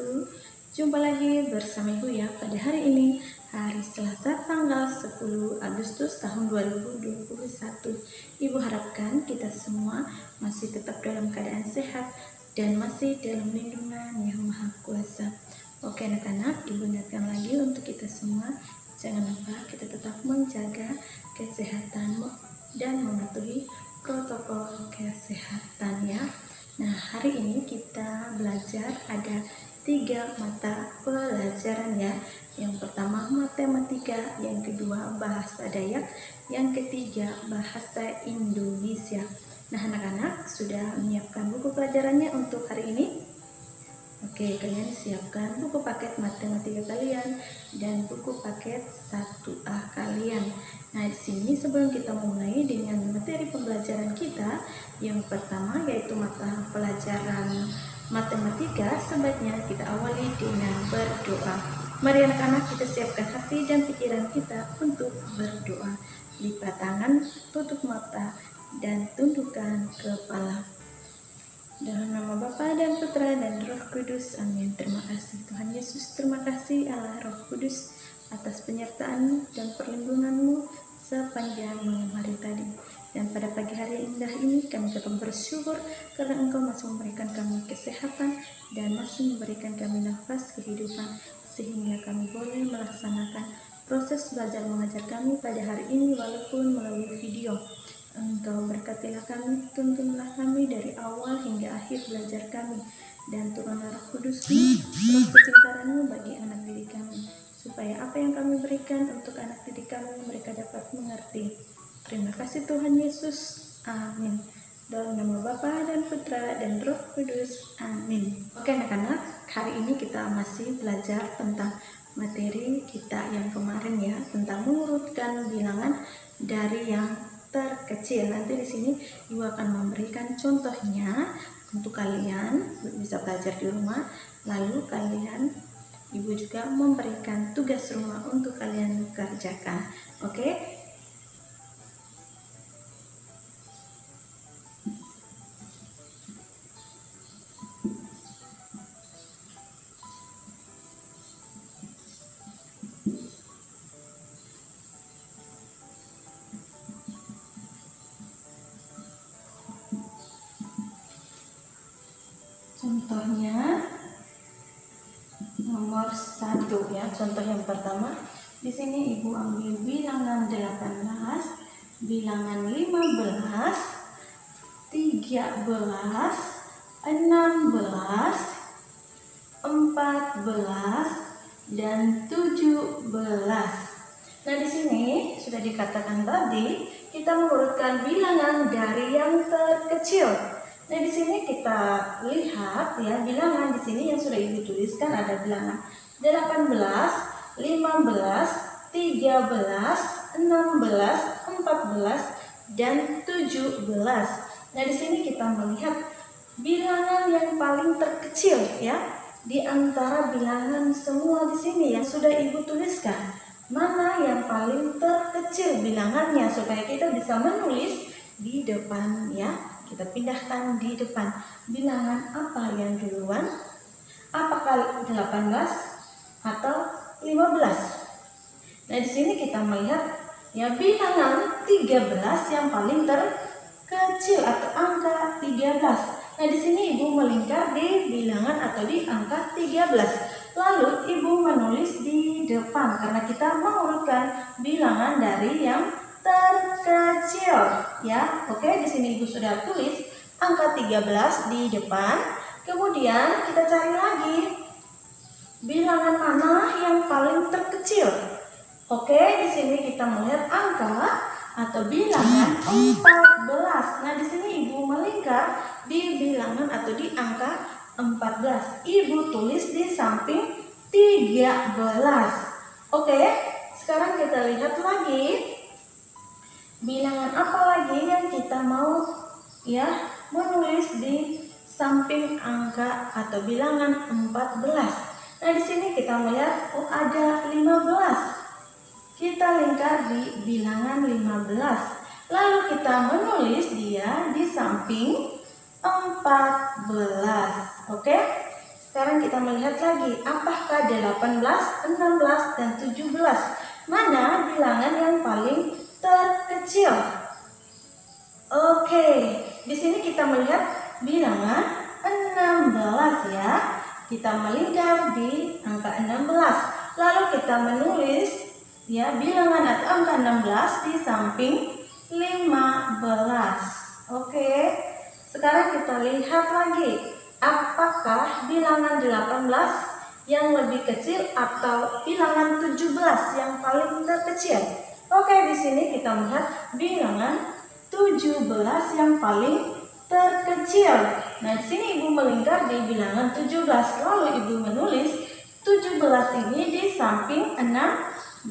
wabarakatuh. Jumpa lagi bersama Ibu ya pada hari ini, hari Selasa tanggal 10 Agustus tahun 2021. Ibu harapkan kita semua masih tetap dalam keadaan sehat dan masih dalam lindungan Yang Maha Kuasa. Oke anak-anak, Ibu ingatkan lagi untuk kita semua, jangan lupa kita tetap menjaga kesehatan dan mematuhi protokol kesehatan ya. Nah, hari ini kita belajar ada 3 mata pelajaran ya. Yang pertama matematika, yang kedua bahasa Dayak, yang ketiga bahasa Indonesia. Nah, anak-anak sudah menyiapkan buku pelajarannya untuk hari ini? Oke, kalian siapkan buku paket matematika kalian dan buku paket 1A kalian. Nah, di sini sebelum kita mulai dengan materi pembelajaran kita, yang pertama yaitu mata pelajaran matematika, sebaiknya kita awali dengan berdoa. Mari anak-anak kita siapkan hati dan pikiran kita untuk berdoa. Lipat tangan, tutup mata, dan tundukkan kepala. Dalam nama Bapa dan Putra dan Roh Kudus, amin. Terima kasih Tuhan Yesus, terima kasih Allah Roh Kudus atas penyertaan dan perlindungan-Mu sepanjang malam hari tadi. Dan pada pagi hari yang indah ini kami tetap bersyukur karena Engkau masih memberikan kami kesehatan dan masih memberikan kami nafas kehidupan sehingga kami boleh melaksanakan proses belajar mengajar kami pada hari ini walaupun melalui video. Engkau berkatilah kami, tuntunlah kami dari awal hingga akhir belajar kami, dan turunlah Roh Kudus-Mu, Roh kepintaran-Mu bagi anak didik kami, supaya apa yang kami berikan untuk anak didik kami mereka dapat mengerti. Terima kasih Tuhan Yesus, amin. Dalam nama Bapa dan Putra dan Roh Kudus, amin. Oke anak-anak, hari ini kita masih belajar tentang materi kita yang kemarin ya, tentang mengurutkan bilangan dari yang terkecil. Nanti di sini Ibu akan memberikan contohnya untuk kalian bisa belajar di rumah. Lalu Ibu juga memberikan tugas rumah untuk kalian kerjakan. Oke? Contohnya nomor 1 ya. Contoh yang pertama, di sini Ibu ambil bilangan 18, bilangan 15, 13, 16, 14 dan 17. Nah, di sini sudah dikatakan tadi kita mengurutkan bilangan dari yang terkecil. Nah, di sini kita lihat ya, bilangan di sini yang sudah Ibu tuliskan ada bilangan 18, 15, 13, 16, 14 dan 17. Nah, di sini kita melihat bilangan yang paling terkecil ya di antara bilangan semua di sini yang sudah Ibu tuliskan. Mana yang paling terkecil bilangannya supaya kita bisa menulis di depan ya. Kita pindahkan di depan. Bilangan apa yang duluan? Apakah 18 atau 15? Nah, di sini kita melihat ya bilangan 13 yang paling terkecil atau angka 13. Nah, di sini Ibu melingkar di bilangan atau di angka 13. Lalu Ibu menulis di depan karena kita mengurutkan bilangan dari yang terkecil ya. Oke, di sini Ibu sudah tulis angka 13 di depan. Kemudian kita cari lagi bilangan mana yang paling terkecil. Oke, di sini kita melihat angka atau bilangan 14. Nah, di sini Ibu melingkar di bilangan atau di angka 14. Ibu tulis di samping 13. Oke, sekarang kita lihat lagi bilangan apa lagi yang kita mau ya menulis di samping angka atau bilangan 14. Nah, di sini kita melihat ada 15. Kita lingkar di bilangan 15. Lalu kita menulis dia di samping 14. Oke? sekarang kita melihat lagi, apakah 18, 16, dan 17? Mana bilangan yang paling terkecil? Oke, di sini kita melihat bilangan 16 ya. Kita melingkar di angka 16. Lalu kita menulis ya bilangan atau angka 16 di samping 15. Oke. Sekarang kita lihat lagi, apakah bilangan 18 yang lebih kecil atau bilangan 17 yang paling terkecil? Oke, di sini kita melihat bilangan 17 yang paling terkecil. Nah, di sini Ibu melingkar di bilangan 17, lalu Ibu menulis 17 ini di samping 16.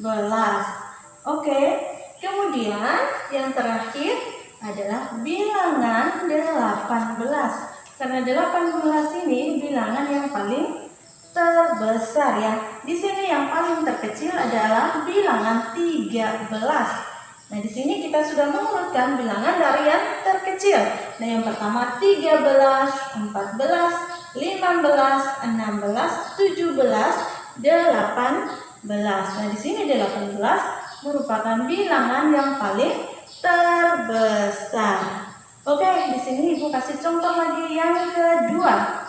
Oke, kemudian yang terakhir adalah bilangan 18. Karena 18 ini bilangan yang paling terbesar ya. Di sini yang paling terkecil adalah bilangan 13. Nah, di sini kita sudah mengurutkan bilangan dari yang terkecil. Nah, yang pertama 13, 14, 15, 16, 17, 18. Nah, di sini 18 merupakan bilangan yang paling terbesar. Oke, di sini Ibu kasih contoh lagi yang kedua.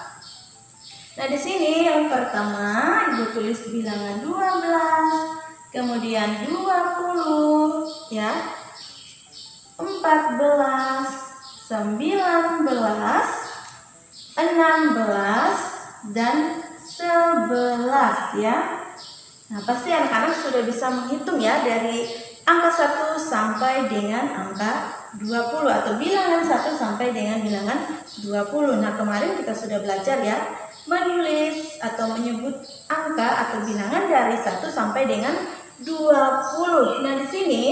Nah, di sini yang pertama Ibu tulis bilangan 12, kemudian 20 ya. 14, 19, 16 dan 11 ya. Nah, pasti anak-anak sudah bisa menghitung ya dari angka 1 sampai dengan angka 20 atau bilangan 1 sampai dengan bilangan 20. Nah, kemarin kita sudah belajar ya menulis atau menyebut angka atau bilangan dari 1 sampai dengan 20. Nah, di sini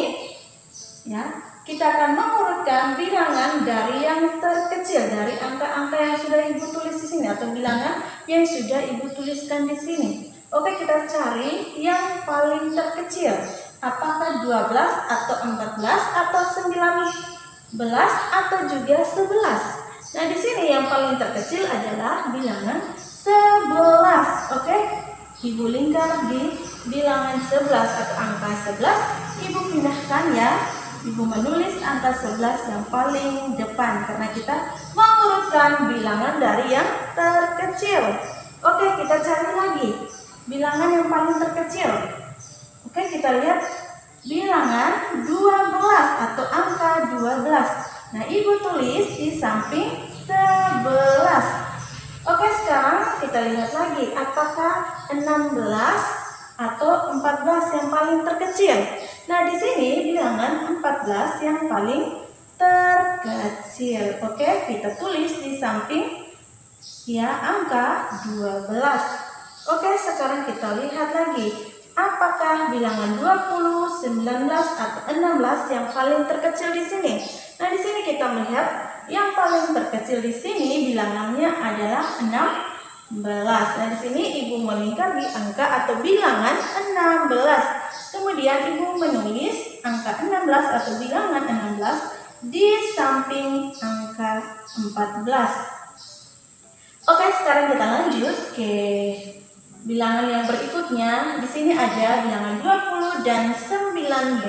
ya, kita akan mengurutkan bilangan dari yang terkecil dari angka-angka yang sudah Ibu tulis di sini atau bilangan yang sudah Ibu tuliskan di sini. Oke, kita cari yang paling terkecil. Apakah 12 atau 14 atau 19 atau juga 11? Nah, di sini yang paling terkecil adalah bilangan 11. Oke, Ibu lingkar di bilangan 11 atau angka 11. Ibu pindahkan ya. Ibu menulis angka 11 yang paling depan karena kita mengurutkan bilangan dari yang terkecil. Oke, kita cari lagi bilangan yang paling terkecil. Oke, kita lihat bilangan 12 atau angka 12. Nah, Ibu tulis di samping 11. Oke, sekarang kita lihat lagi apakah 16 atau 14 yang paling terkecil. Nah, di sini bilangan 14 yang paling terkecil. Oke, kita tulis di samping ya angka 12. Oke, sekarang kita lihat lagi apakah bilangan 20, 19 atau 16 yang paling terkecil di sini. Nah, di sini kita melihat yang paling terkecil di sini bilangannya adalah 16. Nah, di sini Ibu melingkar di angka atau bilangan 16. Kemudian Ibu menulis angka 16 atau bilangan 16 di samping angka 14. Oke, sekarang kita lanjut ke bilangan yang berikutnya. Di sini ada bilangan 20 dan 19.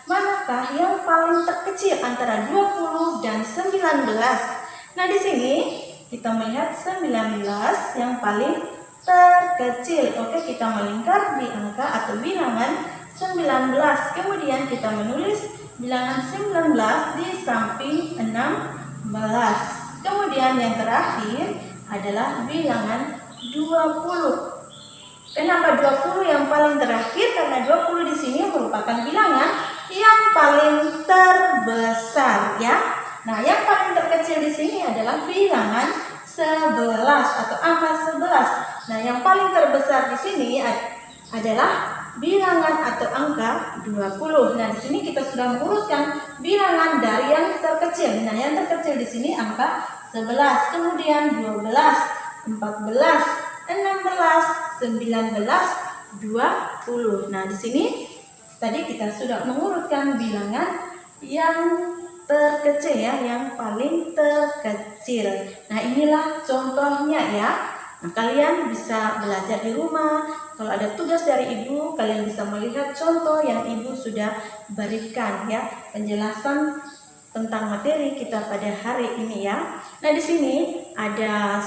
Manakah yang paling terkecil antara 20 dan 19? Nah, di sini kita melihat 19 yang paling terkecil. Oke, kita melingkar di angka atau bilangan 19. Kemudian kita menulis bilangan 19 di samping 16. Kemudian yang terakhir adalah bilangan 20. Kenapa 20 yang paling terakhir? Karena 20 di sini merupakan bilangan yang paling terbesar ya. Nah, yang paling terkecil di sini adalah bilangan 11 atau angka 11. Nah, yang paling terbesar di sini adalah bilangan atau angka 20. Nah, di sini kita sudah mengurutkan bilangan dari yang terkecil. Nah, yang terkecil di sini angka 11, kemudian 12, 14, 16, 19, 20. Nah, di sini tadi kita sudah mengurutkan bilangan yang terkecil ya, yang paling terkecil. Nah, inilah contohnya ya. Nah, kalian bisa belajar di rumah. Kalau ada tugas dari ibu, kalian bisa melihat contoh yang ibu sudah berikan ya, penjelasan tentang materi kita pada hari ini ya. Nah, di sini ada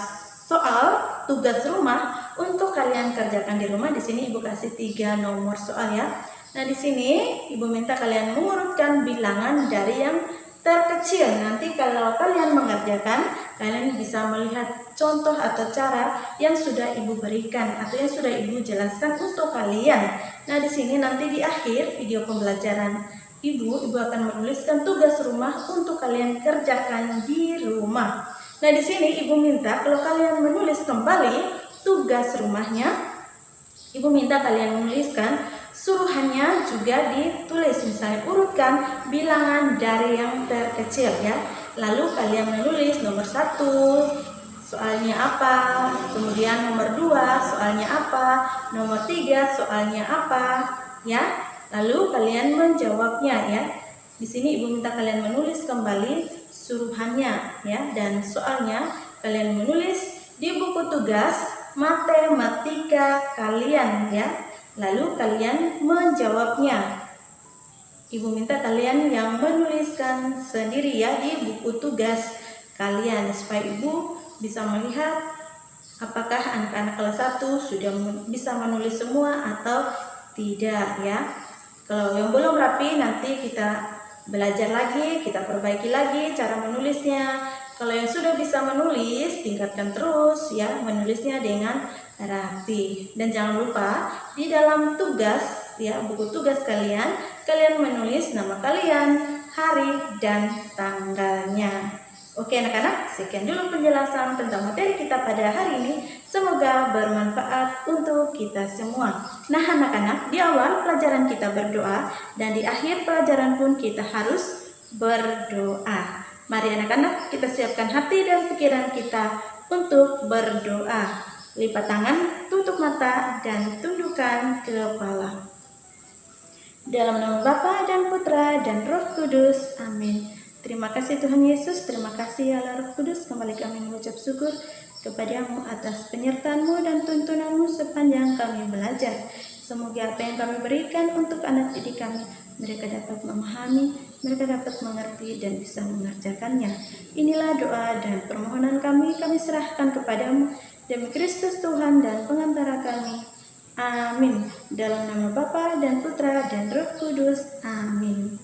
soal tugas rumah untuk kalian kerjakan di rumah. Di sini ibu kasih 3 nomor soal ya. Nah, di sini ibu minta kalian mengurutkan bilangan dari yang terkecil. Nanti kalau kalian mengerjakan, kalian bisa melihat contoh atau cara yang sudah ibu berikan atau yang sudah ibu jelaskan untuk kalian. Nah, di sini nanti di akhir video pembelajaran ibu akan menuliskan tugas rumah untuk kalian kerjakan di rumah. Nah, di sini ibu minta kalau kalian menulis kembali tugas rumahnya, ibu minta kalian menuliskan suruhannya juga ditulis, misalnya urutkan bilangan dari yang terkecil ya. Lalu kalian menulis nomor 1 soalnya apa, kemudian nomor 2 soalnya apa, nomor 3 soalnya apa ya. Lalu kalian menjawabnya ya. Di sini ibu minta kalian menulis kembali suruhannya ya, dan soalnya kalian menulis di buku tugas matematika kalian ya. Lalu kalian menjawabnya. Ibu minta kalian yang menuliskan sendiri ya di buku tugas kalian, supaya ibu bisa melihat apakah anak-anak kelas 1 sudah bisa menulis semua atau tidak ya. Kalau yang belum rapi, nanti kita belajar lagi, kita perbaiki lagi cara menulisnya. Kalau yang sudah bisa menulis, tingkatkan terus ya menulisnya dengan rapi. Dan jangan lupa di dalam tugas ya, buku tugas kalian menulis nama kalian, hari dan tanggalnya. Oke anak-anak, sekian dulu penjelasan tentang materi kita pada hari ini. Semoga bermanfaat untuk kita semua. Nah anak-anak, di awal pelajaran kita berdoa, dan di akhir pelajaran pun kita harus berdoa. Mari anak-anak, kita siapkan hati dan pikiran kita untuk berdoa. Lipat tangan, tutup mata, dan tundukkan kepala. Dalam nama Bapa dan Putra dan Roh Kudus. Amin. Terima kasih Tuhan Yesus, terima kasih ya Allah Roh Kudus. Kembali kami mengucap syukur kepadamu atas penyertaan-Mu dan tuntunan-Mu sepanjang kami belajar. Semoga apa yang kami berikan untuk anak didik kami, mereka dapat memahami, mereka dapat mengerti dan bisa mengerjakannya. Inilah doa dan permohonan kami serahkan kepadamu demi Kristus Tuhan dan pengantara kami. Amin. Dalam nama Bapa dan Putra dan Roh Kudus. Amin.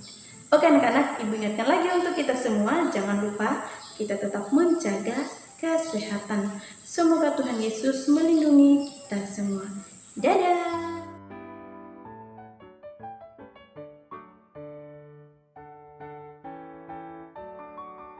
Oke anak-anak, ibu ingatkan lagi untuk kita semua, jangan lupa kita tetap menjaga kesehatan. Semoga Tuhan Yesus melindungi kita semua. Dadah.